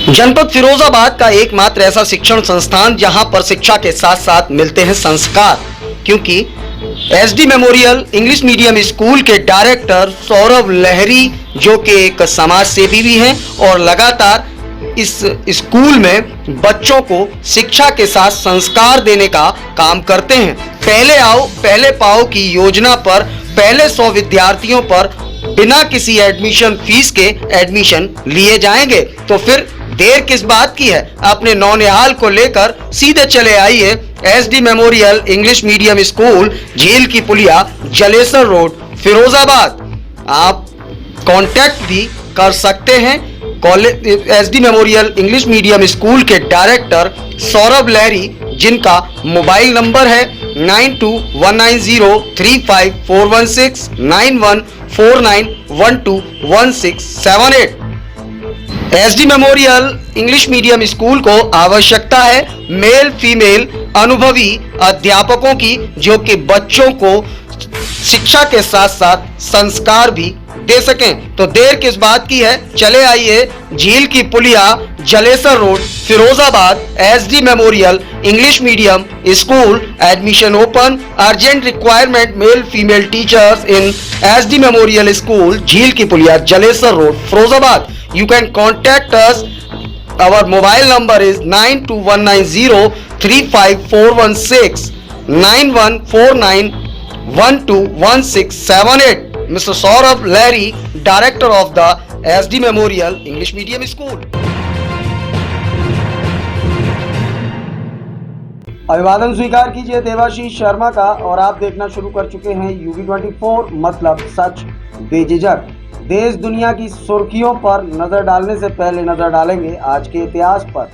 जनपद फिरोजाबाद का एकमात्र ऐसा शिक्षण संस्थान जहां पर शिक्षा के साथ साथ मिलते हैं संस्कार, क्योंकि SD memorial English medium school के डायरेक्टर सौरभ लहरी जो कि एक समाज सेवी भी हैं और लगातार इस स्कूल में बच्चों को शिक्षा के साथ संस्कार देने का काम करते हैं। पहले आओ पहले पाओ की योजना पर पहले 100 विद्यार्थियों पर बिना किसी एडमिशन फीस के एडमिशन लिए जाएंगे। तो फिर देर किस बात की है, अपने नौनिहाल को लेकर सीधे चले आइए SD memorial English medium school, झील की पुलिया, जलेसर रोड, फिरोजाबाद। आप कांटेक्ट भी कर सकते हैं SD memorial English medium school के डायरेक्टर सौरभ लहरी, जिनका मोबाइल नंबर है 9219035416 9149121678। SD memorial English medium school को आवश्यकता है मेल फीमेल अनुभवी अध्यापकों की, जो कि बच्चों को शिक्षा के साथ साथ संस्कार भी दे सकें। तो देर किस बात की है, चले आइए झील की पुलिया, Jalesar road, Firozabad, SD memorial English medium school. Admission open, urgent requirement male female teachers in SD memorial school, झील की पुलिया, Jalesar road, Firozabad. You can contact us. Our mobile number is 9219035416 9149121678. Mr. Saurabh Lahiri, Director of the SD Memorial English Medium School. अभिवादन स्वीकार कीजिए देवाशीष शर्मा का, और आप देखना शुरू कर चुके हैं UB24, मतलब सच बेझिझक। देश दुनिया की सुर्खियों पर नजर डालने से पहले नजर डालेंगे आज के इतिहास पर।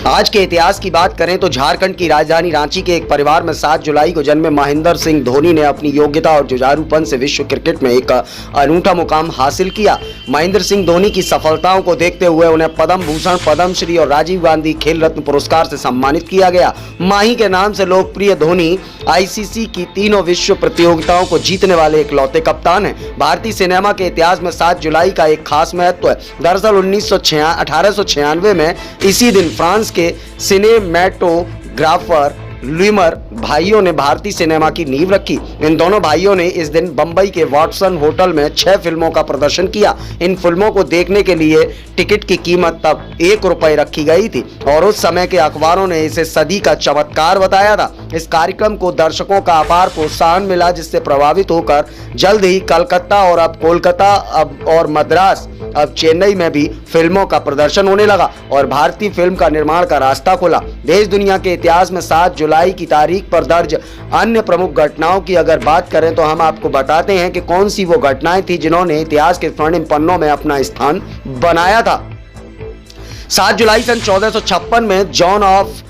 आज के इतिहास की बात करें तो झारखंड की राजधानी रांची के एक परिवार में 7 जुलाई को जन्मे महेंद्र सिंह धोनी ने अपनी योग्यता और जुझारूपन से विश्व क्रिकेट में एक अनूठा मुकाम हासिल किया। महेंद्र सिंह धोनी की सफलताओं को देखते हुए उन्हें पद्म भूषण, पद्मश्री और राजीव गांधी खेल रत्न पुरस्कार से सम्मानित किया गया। माही के नाम से लोकप्रिय धोनी आईसीसी की तीनों विश्व प्रतियोगिताओं को जीतने वाले इकलौते कप्तान हैं। भारतीय सिनेमा के इतिहास में 7 जुलाई का एक खास महत्व है। दरअसल 1896 में इसी दिन फ्रांस के सिनेमैटोग्राफर ल्यूमर भाइयों ने भारतीय सिनेमा की नींव रखी। इन दोनों भाइयों ने इस दिन बंबई के वॉटसन होटल में 6 फिल्मों का प्रदर्शन किया। इन फिल्मों को देखने के लिए टिकट की कीमत तब 1 रुपए रखी गई थी और उस समय के अखबारों ने इसे सदी का चमत्कार बताया था। इस कार्यक्रम को दर्शकों का अपार प्रोत्साहन मिला, जिससे प्रभावित होकर जल्द ही कलकत्ता और अब कोलकाता और मद्रास, अब चेन्नई में भी फिल्मों का प्रदर्शन होने लगा और भारतीय फिल्म का निर्माण का रास्ता खुला। देश दुनिया के इतिहास में 7 जुलाई की तारीख पर दर्ज अन्य प्रमुख घटनाओं की अगर बात करें तो हम आपको बताते हैं कि कौन सी वो घटनाएं थी जिन्होंने इतिहास के स्वर्णिम पन्नों में अपना स्थान बनाया था। 7 जुलाई सन 1456 में जॉन ऑफ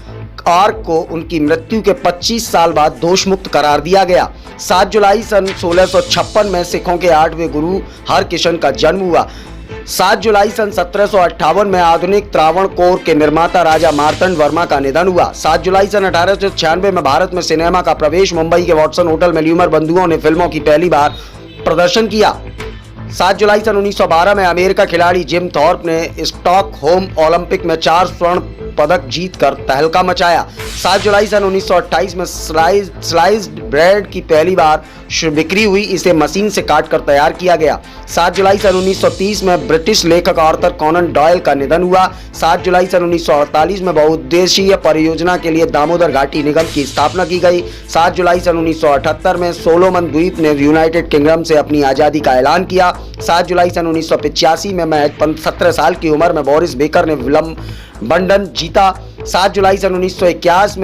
आर्क को उनकी मृत्यु के 25 साल बाद दोष मुक्त करार दिया गया। 7 जुलाई सन 1656 में सिखों के 8वें गुरु हरकिशन का जन्म हुआ। 7 जुलाई सन 1758 में आधुनिक त्रावणकोर के निर्माता राजा मार्तंड वर्मा का निधन हुआ। 7 जुलाई सन 1896 में भारत में सिनेमा का प्रवेश, मुंबई के वॉटसन होटल में ल्यूमर बंधुओं ने फिल्मों की पहली बार प्रदर्शन किया। 7 जुलाई सन 1912 में अमेरिका खिलाड़ी जिम थॉर्प ने स्टॉकहोम ओलंपिक में 4 स्वर्ण पदक जीतकर तहलका मचाया। 7 जुलाई सन 1928 में स्लाइस्ड ब्रेड की पहली बार बिक्री हुई, इसे मशीन से काटकर तैयार किया गया। 7 जुलाई सन 1930 में ब्रिटिश लेखक आर्थर कॉनन डॉयल का निधन हुआ। 7 जुलाई सन 1948 में बहुउद्देशीय परियोजना के लिए दामोदर घाटी निगम की स्थापना की गई। 7 जुलाई सन 1978 में सोलोमन द्वीप ने यूनाइटेड किंगडम से अपनी आज़ादी का ऐलान किया। 7 जुलाई सन 1985 में महज 17 साल की उम्र में बोरिस बेकर ने विंबलडन जीता। 7 जुलाई सन 1981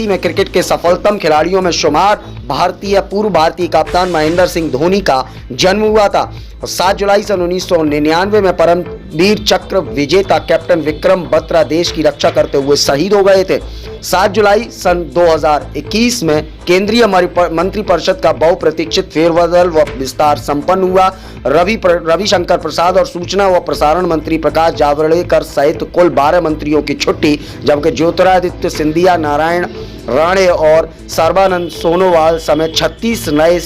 में क्रिकेट के सफलतम खिलाड़ियों में शुमार पूर्व भारतीय कप्तान महेंद्र सिंह धोनी का जन्म हुआ था। 7 जुलाई सन 1999 में परमवीर चक्र विजेता कैप्टन विक्रम बत्रा देश की रक्षा करते हुए शहीद हो गए थे। 7 जुलाई सन 2021 में केंद्रीय मंत्रिपरिषद का बहुप्रतीक्षित फेरबदल व विस्तार संपन्न हुआ। रविशंकर प्रसाद और सूचना व प्रसारण मंत्री प्रकाश जावड़ेकर सहित कुल 12 मंत्रियों की छुट्टी, जबकि ज्योतिरादित्य सिंधिया, नारायण राणे और सर्बानंद सोनोवाल समेत 36 नए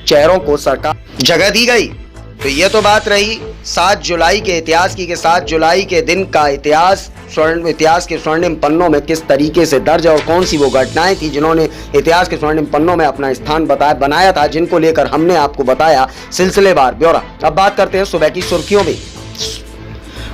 चेहरों को सरकार जगह दी गई। तो ये तो बात रही 7 जुलाई के इतिहास की, कि 7 जुलाई के दिन का इतिहास के स्वर्णिम पन्नों में किस तरीके से दर्ज है और कौन सी वो घटनाएं थी जिन्होंने इतिहास के स्वर्णिम पन्नों में अपना स्थान बनाया था, जिनको लेकर हमने आपको बताया सिलसिलेवार ब्यौरा। अब बात करते हैं सुबह की सुर्खियों में।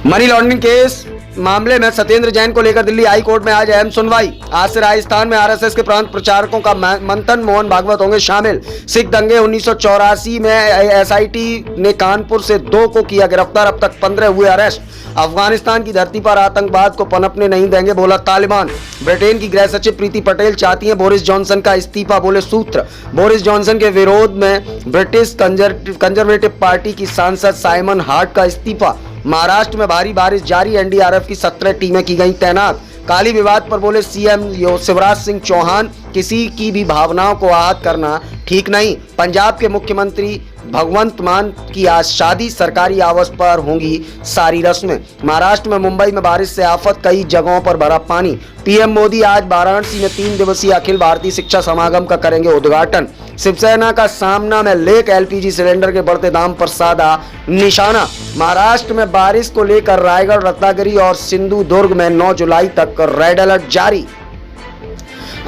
मनी लॉन्ड्रिंग केस मामले में सत्येंद्र जैन को लेकर दिल्ली हाई कोर्ट में आज अहम सुनवाई। आज से राजस्थान में आरएसएस के प्रांत प्रचारकों का मंथन, मोहन भागवत होंगे शामिल। सिख दंगे 1984 में एसआईटी ने कानपुर से 2 को किया गिरफ्तार, अब तक 15 हुए अरेस्ट। अफगानिस्तान की धरती पर आतंकवाद को पनपने नहीं देंगे, बोला तालिबान। ब्रिटेन की गृह सचिव प्रीति पटेल चाहती हैं बोरिस जॉनसन का इस्तीफा, बोले सूत्र। बोरिस जॉनसन के विरोध में ब्रिटिश कंजर्वेटिव पार्टी की सांसद साइमन हार्ट का इस्तीफा। महाराष्ट्र में भारी बारिश जारी, एनडीआरएफ की 17 टीमें की गई तैनात। काली विवाद पर बोले सीएम शिवराज सिंह चौहान, किसी की भी भावनाओं को आहत करना ठीक नहीं। पंजाब के मुख्यमंत्री भगवंत मान की आज शादी, सरकारी आवास पर होंगी सारी रस्में। महाराष्ट्र में मुंबई में बारिश से आफत, कई जगहों पर भरा पानी। पीएम मोदी आज वाराणसी में 3 दिवसीय अखिल भारतीय शिक्षा समागम का करेंगे उद्घाटन। शिवसेना का सामना में लेक एलपीजी सिलेंडर के बढ़ते दाम पर साधा निशाना। महाराष्ट्र में बारिश को लेकर रायगढ़, रत्नागिरी और सिंधुदुर्ग में 9 जुलाई तक रेड अलर्ट जारी।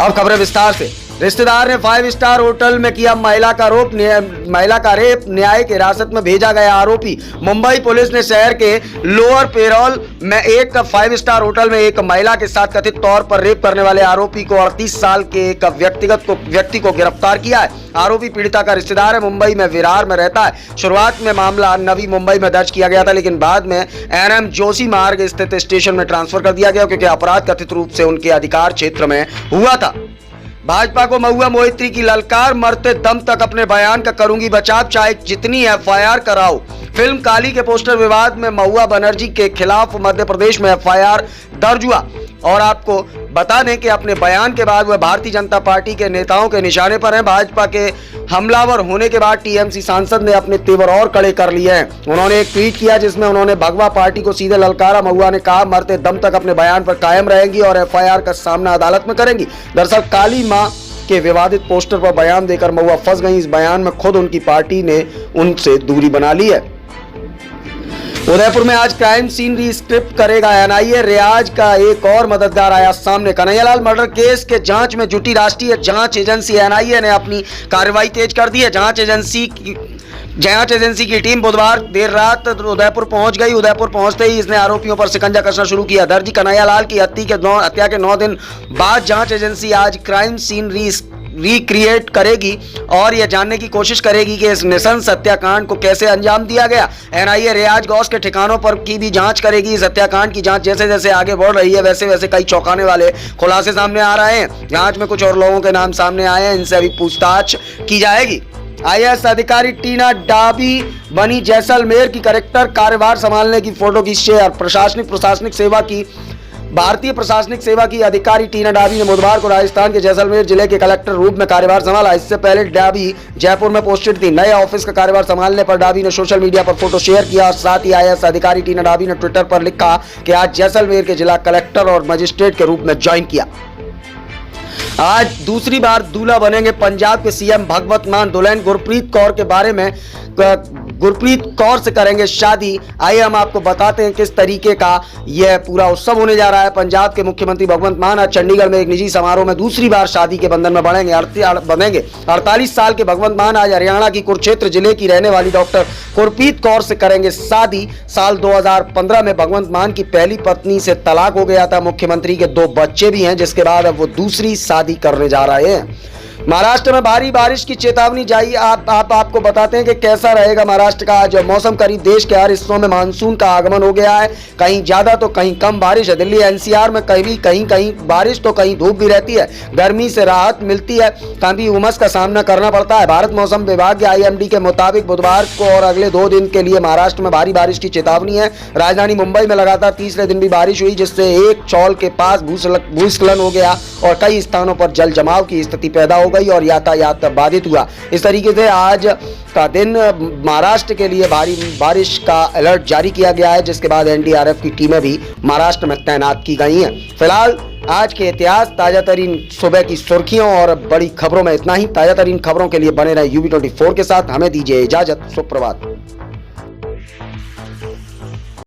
अब खबरें विस्तार से। रिश्तेदार ने 5 स्टार होटल में किया महिला का रेप, न्यायिक हिरासत में भेजा गया आरोपी। मुंबई पुलिस ने शहर के लोअर पेरोल में एक 5 स्टार होटल में एक महिला के साथ कथित तौर पर रेप करने वाले आरोपी को 38 साल के एक व्यक्ति को गिरफ्तार किया है। आरोपी पीड़िता का रिश्तेदार है, मुंबई में विरार में रहता है। शुरुआत में मामला नवी मुंबई में दर्ज किया गया था, लेकिन बाद में एनएम जोशी मार्ग स्थित स्टेशन में ट्रांसफर कर दिया गया, क्योंकि अपराध कथित रूप से उनके अधिकार क्षेत्र में हुआ था। भाजपा को महुआ मोहित्री की ललकार, मरते दम तक अपने बयान का करूंगी बचाव, चाहे जितनी एफआईआर कराओ। फिल्म काली के पोस्टर विवाद में महुआ बनर्जी के खिलाफ मध्य प्रदेश में एफआईआर दर्ज हुआ। और आपको बता दें कि अपने बयान के बाद वह भारतीय जनता पार्टी के नेताओं के निशाने पर हैं। भाजपा के हमलावर होने के बाद टीएमसी सांसद ने अपने तेवर और कड़े कर लिए हैं। उन्होंने एक ट्वीट किया जिसमें उन्होंने भगवा पार्टी को सीधे ललकारा। महुआ ने कहा, मरते दम तक अपने बयान पर कायम रहेंगी और एफआईआर का सामना अदालत में करेंगी। दरअसल काली मां के विवादित पोस्टर पर बयान देकर महुआ फंस गई। इस बयान में खुद उनकी पार्टी ने उनसे दूरी बना ली है। उदयपुर में आज क्राइम सीन रीस्क्रिप्ट करेगा एनआईए, रियाज का एक और मददगार आया सामने। कन्हैयालाल मर्डर केस के जांच में जुटी राष्ट्रीय जांच एजेंसी एनआईए ने अपनी कार्रवाई तेज कर दी है। जांच एजेंसी की टीम बुधवार देर रात उदयपुर पहुंच गई। उदयपुर पहुंचते ही इसने आरोपियों पर शिकंजा कसना शुरू किया। दर्जी कन्हैयालाल की हत्या के 9 दिन बाद जांच एजेंसी आज क्राइम सीन रिक्रिएट करेगी और यह जानने की कोशिश करेगी कि इस नृशंस हत्याकांड को कैसे अंजाम दिया गया। एनआईए रियाज गौस के ठिकानों पर की भी जांच करेगी। इस हत्याकांड की जांच जैसे जैसे आगे बढ़ रही है, वैसे वैसे कई चौंकाने वाले खुलासे सामने आ रहे हैं। जांच में कुछ और लोगों के नाम सामने आए हैं, इनसे अभी पूछताछ की जाएगी। आईएएस अधिकारी टीना डाबी बनी जैसलमेर की कलेक्टर, कार्यभार संभालने की फोटो की शेयर। भारतीय प्रशासनिक सेवा की अधिकारी टीना डाबी ने बुधवार को राजस्थान के जैसलमेर जिले के कलेक्टर रूप में कार्यभार संभाला। इससे पहले डाबी जयपुर में पोस्टेड थी। नए ऑफिस का कार्यभार संभालने पर डाबी ने सोशल मीडिया पर फोटो शेयर किया और साथ ही आईएएस अधिकारी टीना डाबी ने ट्विटर पर लिखा कि आज जैसलमेर के जिला कलेक्टर और मजिस्ट्रेट के रूप में ज्वाइन किया। आज दूसरी बार दूल्हा बनेंगे पंजाब के सीएम भगवंत मान। दुल्हन गुरप्रीत कौर से करेंगे शादी। आइए हम आपको बताते हैं किस तरीके का यह पूरा उत्सव होने जा रहा है। पंजाब के मुख्यमंत्री भगवंत मान आज चंडीगढ़ में एक निजी समारोह में दूसरी बार शादी के बंधन में बनेंगे। 48 साल के भगवंत मान आज हरियाणा की कुरुक्षेत्र जिले की रहने वाली डॉक्टर गुरप्रीत कौर से करेंगे शादी। साल 2015 में भगवंत मान की पहली पत्नी से तलाक हो गया था। मुख्यमंत्री के 2 बच्चे भी हैं, जिसके बाद अब वो दूसरी शादी करने जा रहे हैं। महाराष्ट्र में भारी बारिश की चेतावनी जारी। आपको बताते हैं कि कैसा रहेगा महाराष्ट्र का आज मौसम। करीब देश के हर हिस्सों में मानसून का आगमन हो गया है। कहीं ज्यादा तो कहीं कम बारिश है। दिल्ली एनसीआर में कहीं बारिश तो कहीं धूप भी रहती है। गर्मी से राहत मिलती है, कभी उमस का सामना करना पड़ता है। भारत मौसम विभाग के आईएमडी के मुताबिक बुधवार को और अगले 2 दिन के लिए महाराष्ट्र में भारी बारिश की चेतावनी है। राजधानी मुंबई में लगातार तीसरे दिन भी बारिश हुई, जिससे एक चौल के पास भूस्खलन हो गया और कई स्थानों पर जल जमाव की स्थिति पैदा हो गई और यातायात बाधित हुआ। इस तरीके से आज का दिन महाराष्ट्र के लिए भारी बारिश का अलर्ट जारी किया गया है, जिसके बाद एनडीआरएफ की टीमें भी महाराष्ट्र में तैनात की गई हैं। फिलहाल आज के इतिहास, ताजा तरीन सुबह की सुर्खियों और बड़ी खबरों में इतना ही। ताजा तरीन खबरों के लिए बने रहे UB24 के साथ। हमें दीजिए इजाजत। सुप्रभात।